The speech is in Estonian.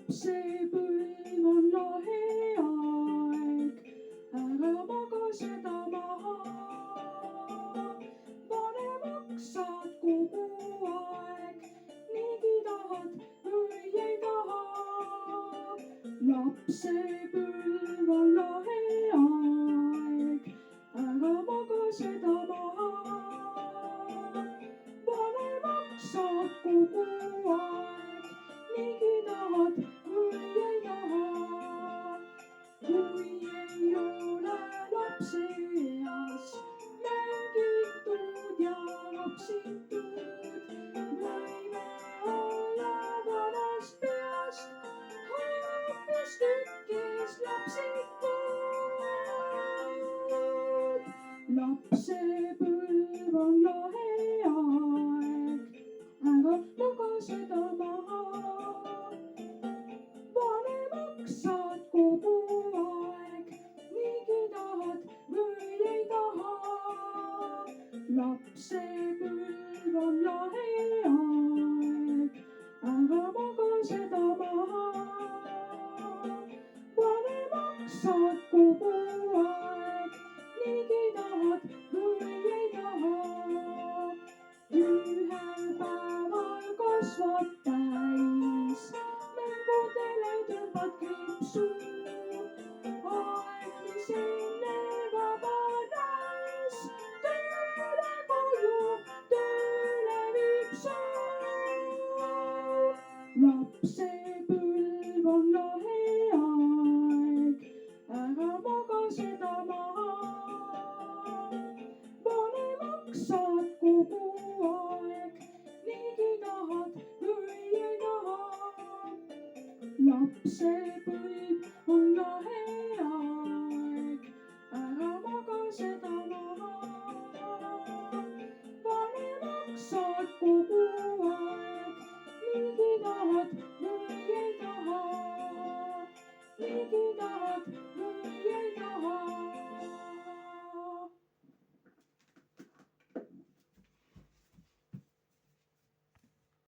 lapsepõlv on lahe aeg, ära maga seda maha. vanemaks saad kogu aeg, niigi tahad või ei taha. lapsepõlv on lahe aeg, ära maga seda maha. vanemaks saad kogu aeg, niigi tahad või ei taha. kui ei ole lapseeas mängitud ja lapsitud, võime olla vanast peast hoopistükkis lapsikud. lapsepõlv on lahe aeg, ära maga seda maha. vanemaks saad kogu aeg, niigi tahad või ei taha. lapsepõlv on lahe aeg, ära maga seda maha. vanemaks saad kogu aeg, niigi tahad või ei taha. ühel päeval kasvad täis, mängudele tõmbad kriipsu. aeg, mis enne vaba näis, tööle koju, tööle viib su. lapsepõlv on lahe aeg, ära maga seda maha. vanemaks saad kogu aeg, niigi tahad või ei taha. lapsepõlv